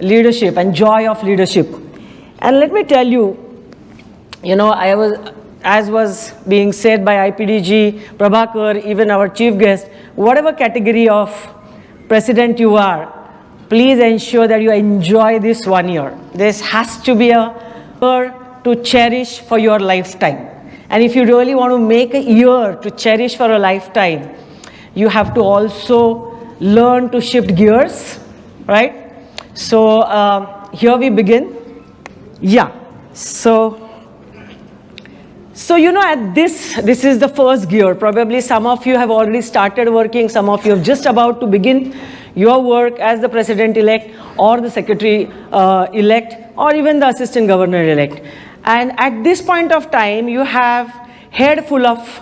leadership and joy of leadership. And let me tell you, as was being said by IPDG, Prabhakar, even our chief guest, whatever category of president you are, please ensure that you enjoy this 1 year. This has to be a year to cherish for your lifetime. And if you really want to make a year to cherish for a lifetime, you have to also learn to shift gears, right? So here we begin. Yeah. So at this is the first gear. Probably some of you have already started working, some of you are just about to begin your work as the president-elect or the secretary-elect or even the assistant governor-elect. And at this point of time, you have head full of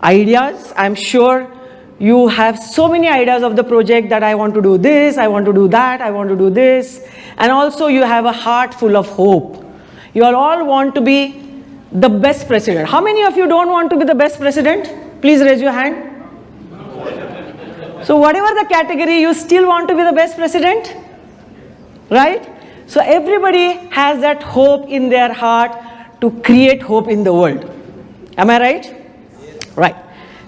ideas. I'm sure you have so many ideas of the project that I want to do this, I want to do that, I want to do this. And also you have a heart full of hope. You all want to be the best president. How many of you don't want to be the best president? Please raise your hand. So whatever the category, you still want to be the best president, right? So everybody has that hope in their heart to create hope in the world. Am I right? Right.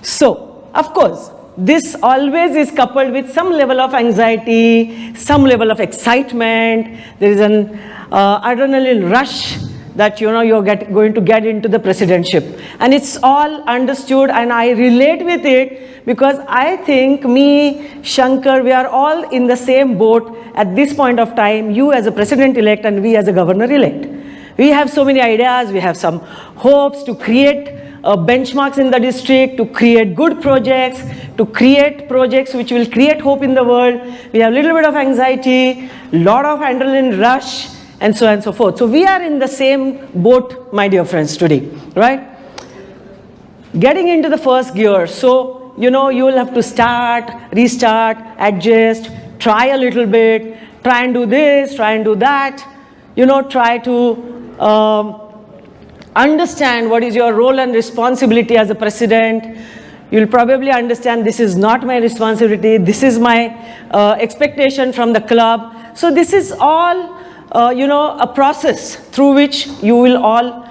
So, of course, this always is coupled with some level of anxiety, some level of excitement. There is an adrenaline rush that you're going to get into the presidentship. And it's all understood, and I relate with it because I think me, Shankar, we are all in the same boat at this point of time, you as a president-elect and we as a governor-elect. We have so many ideas, we have some hopes to create benchmarks in the district, to create good projects, to create projects which will create hope in the world. We have a little bit of anxiety, lot of adrenaline rush, and so on and so forth. So we are in the same boat, my dear friends, today, right? Getting into the first gear. So, you will have to start, restart, adjust, try a little bit, try and do this, try and do that, try to understand what is your role and responsibility as a president. You'll probably understand this is not my responsibility, this is my expectation from the club. So this is all a process through which you will all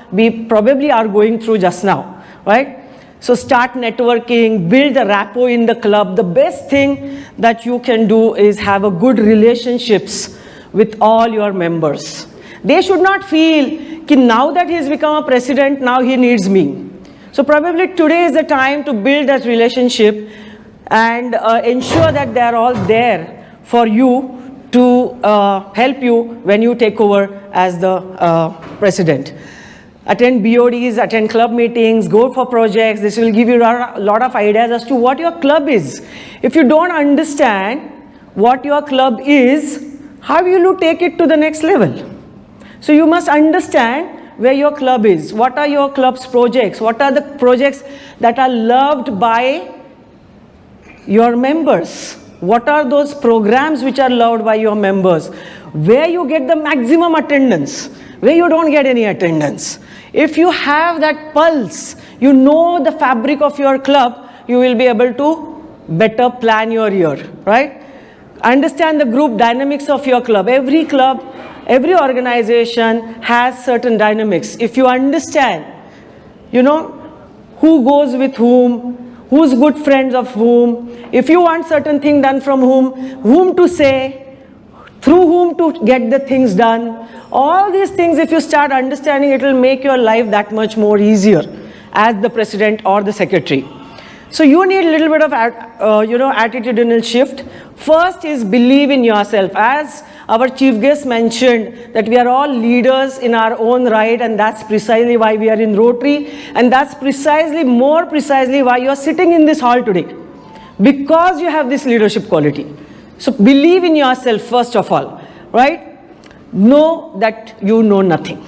probably are going through just now, right? So start networking, build a rapport in the club. The best thing that you can do is have a good relationships with all your members. They should not feel that now that he has become a president, now he needs me. So probably today is the time to build that relationship and ensure that they are all there for you to help you when you take over as the president. Attend BODs, attend club meetings, go for projects. This will give you a lot of ideas as to what your club is. If you don't understand what your club is, how will you take it to the next level? So you must understand where your club is. What are your club's projects? What are the projects that are loved by your members? What are those programs which are loved by your members? Where you get the maximum attendance, where you don't get any attendance. If you have that pulse, you know the fabric of your club, you will be able to better plan your year, right? Understand the group dynamics of your club. Every club, every organization has certain dynamics. If you understand, who goes with whom, who's good friends of whom, if you want certain thing done from whom to say, through whom to get the things done, all these things, if you start understanding, it will make your life that much more easier as the president or the secretary. So you need a little bit of, attitudinal shift. First is believe in yourself. As our chief guest mentioned, that we are all leaders in our own right, and that's precisely why we are in Rotary, and that's more precisely why you are sitting in this hall today, because you have this leadership quality. So believe in yourself first of all, right? Know that you know nothing.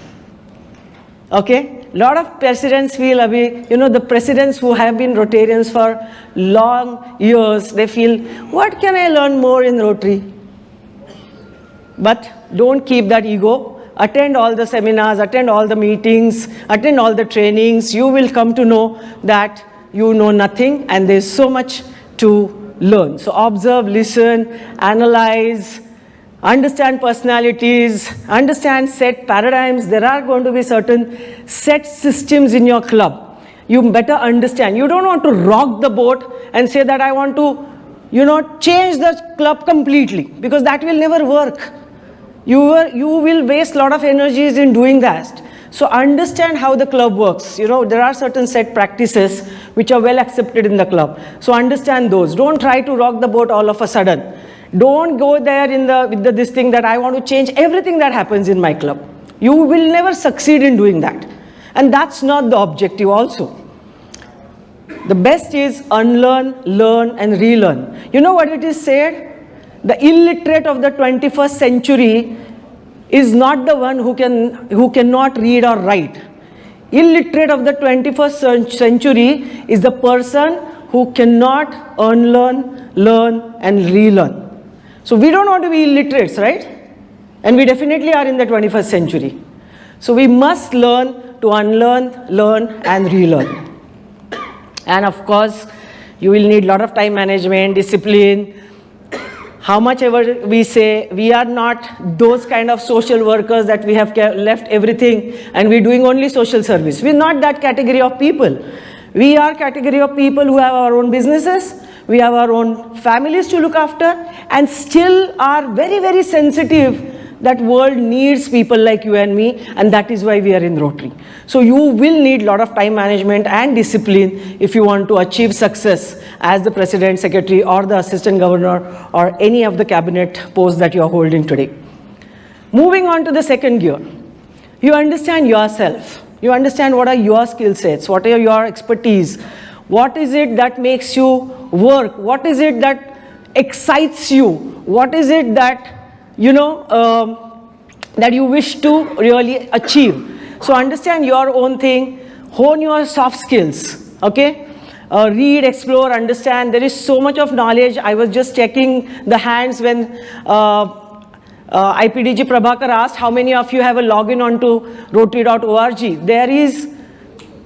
Okay? A lot of presidents feel, the presidents who have been Rotarians for long years, they feel, what can I learn more in Rotary? But don't keep that ego. Attend all the seminars, attend all the meetings, attend all the trainings. You will come to know that you know nothing and there's so much to learn. So observe, listen, analyze, understand personalities, understand set paradigms. There are going to be certain set systems in your club. You better understand. You don't want to rock the boat and say that I want to, change the club completely, because that will never work. You will waste a lot of energies in doing that. So understand how the club works. There are certain set practices which are well accepted in the club. So understand those. Don't try to rock the boat all of a sudden. Don't go there with this thing that I want to change everything that happens in my club. You will never succeed in doing that. And that's not the objective also. The best is unlearn, learn and relearn. You know what it is said? The illiterate of the 21st century is not the one who cannot read or write. Illiterate of the 21st century is the person who cannot unlearn, learn and relearn. So we don't want to be illiterates, right? And we definitely are in the 21st century. So we must learn to unlearn, learn and relearn. And of course, you will need a lot of time management, discipline. How much ever we say, we are not those kind of social workers that we have left everything and we're doing only social service. We're not that category of people. We are category of people who have our own businesses, we have our own families to look after, and still are very, very sensitive that world needs people like you and me, and that is why we are in Rotary. So you will need a lot of time management and discipline if you want to achieve success as the President, Secretary or the Assistant Governor or any of the cabinet posts that you are holding today. Moving on to the second gear, you understand yourself. You understand what are your skill sets, what are your expertise, what is it that makes you work, what is it that excites you, what is it that that you wish to really achieve. So understand your own thing, hone your soft skills, okay? Read, explore, understand. There is so much of knowledge. I was just checking the hands when IPDG Prabhakar asked how many of you have a login onto Rotary.org. There is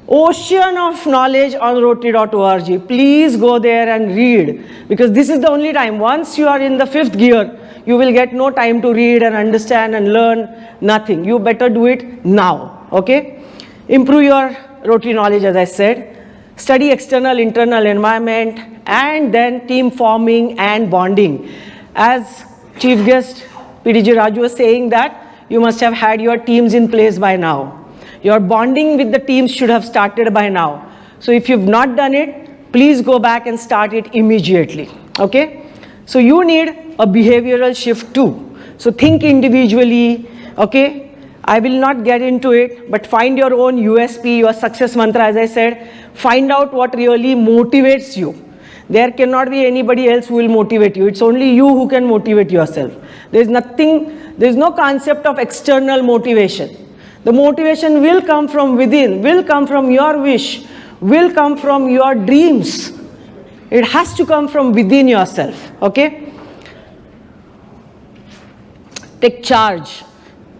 ocean of knowledge on Rotary.org. Please go there and read, because this is the only time. Once you are in the fifth gear, you will get no time to read and understand and learn nothing. You better do it now, okay? Improve your Rotary knowledge, as I said. Study external, internal environment, and then team forming and bonding. As Chief Guest PDG Raju was saying that you must have had your teams in place by now. Your bonding with the teams should have started by now. So if you've not done it, please go back and start it immediately, okay? So you need a behavioral shift too. So think individually, okay? I will not get into it, but find your own USP, your success mantra, as I said. Find out what really motivates you. There cannot be anybody else who will motivate you. It's only you who can motivate yourself. There's no concept of external motivation. The motivation will come from within, will come from your wish, will come from your dreams. It has to come from within yourself, okay? Take charge.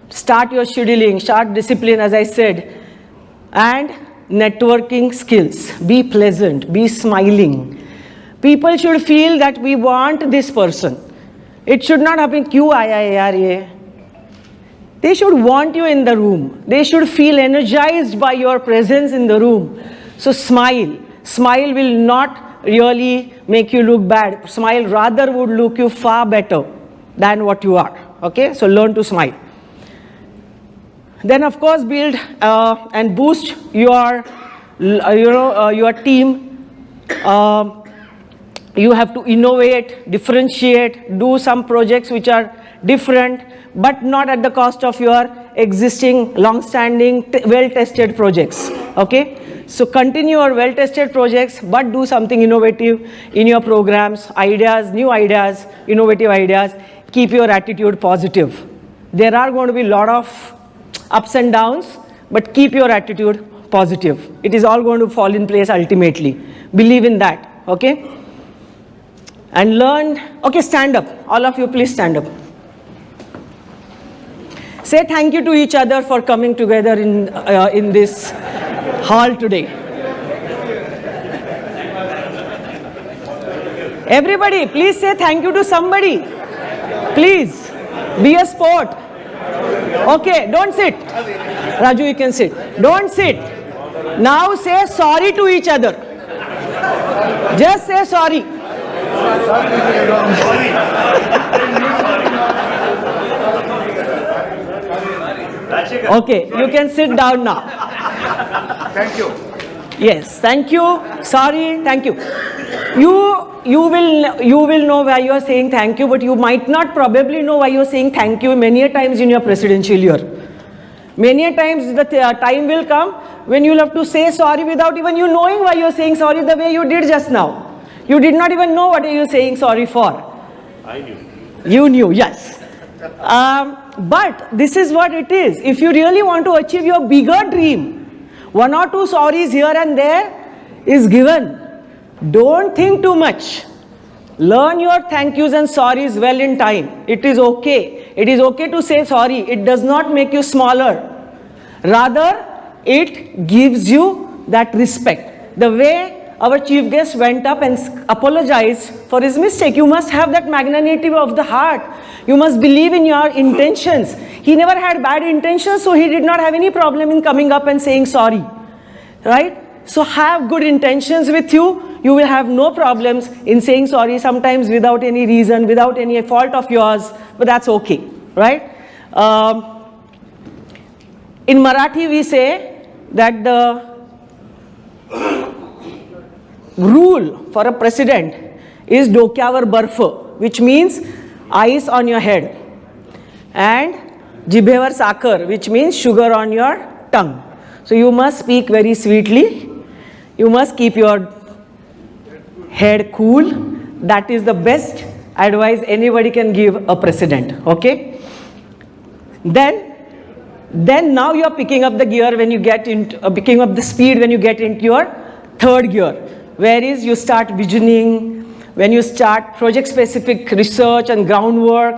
Start your scheduling, start discipline, as I said. And networking skills. Be pleasant, be smiling. People should feel that we want this person. It should not happen, "Kyun aaya yaar ye?" They should want you in the room. They should feel energized by your presence in the room. So smile. Smile will not really make you look bad. Smile rather would look you far better than what you are. Okay, so learn to smile. Then of course build and boost your your team. You have to innovate, differentiate, do some projects which are different, but not at the cost of your existing, long-standing, well-tested projects. Okay? So continue your well-tested projects, but do something innovative in your programs, ideas, new ideas, innovative ideas. Keep your attitude positive. There are going to be a lot of ups and downs, but keep your attitude positive. It is all going to fall in place ultimately. Believe in that. Okay? And learn. Okay, stand up. All of you, please stand up. Say thank you to each other for coming together in this hall today. Everybody, please say thank you to somebody. Please. Be a sport. Okay, don't sit. Raju, you can sit. Don't sit. Now say sorry to each other. Just say sorry. Okay, you can sit down now. Thank you. Yes, thank you. Sorry, thank you. You will know why you are saying thank you, but you might not probably know why you are saying thank you many a times in your presidential year. Many a times the time will come when you will have to say sorry without even you knowing why you are saying sorry the way you did just now. You did not even know what are you saying sorry for. I knew. You knew, yes. But this is what it is. If you really want to achieve your bigger dream, 1 or 2 sorries here and there is given. Don't think too much. Learn your thank yous and sorries well in time. It is okay. It is okay to say sorry. It does not make you smaller. Rather, it gives you that respect. The way our chief guest went up and apologized for his mistake, you must have that magnanimity of the heart. You must believe in your intentions. He never had bad intentions, so he did not have any problem in coming up and saying sorry. Right? So have good intentions with you. You will have no problems in saying sorry, sometimes without any reason, without any fault of yours, but that's okay. Right? In Marathi we say that the rule for a president is डोक्यावर बर्फ, which means ice on your head, and जिभेवर साखर, which means sugar on your tongue. So you must speak very sweetly. You must keep your head cool. That is the best advice anybody can give a president. Okay? Then now you are picking up the gear when you get into picking up the speed when you get into your 3rd gear. Where is you start visioning, when you start project-specific research and groundwork,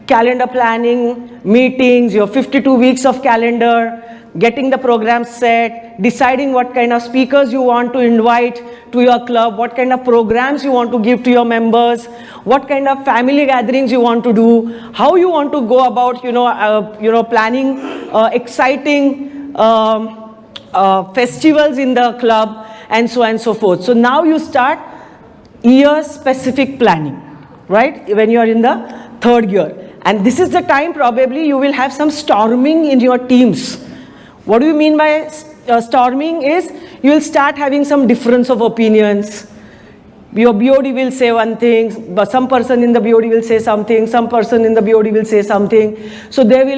calendar planning, meetings, your 52 weeks of calendar, getting the program set, deciding what kind of speakers you want to invite to your club, what kind of programs you want to give to your members, what kind of family gatherings you want to do, how you want to go about, planning exciting festivals in the club, and so on and so forth. So now you start year-specific planning, right? When you are in the 3rd gear. And this is the time probably you will have some storming in your teams. What do you mean by storming is you will start having some difference of opinions. Your BOD will say one thing, but some person in the BOD will say something, some person in the BOD will say something. So there will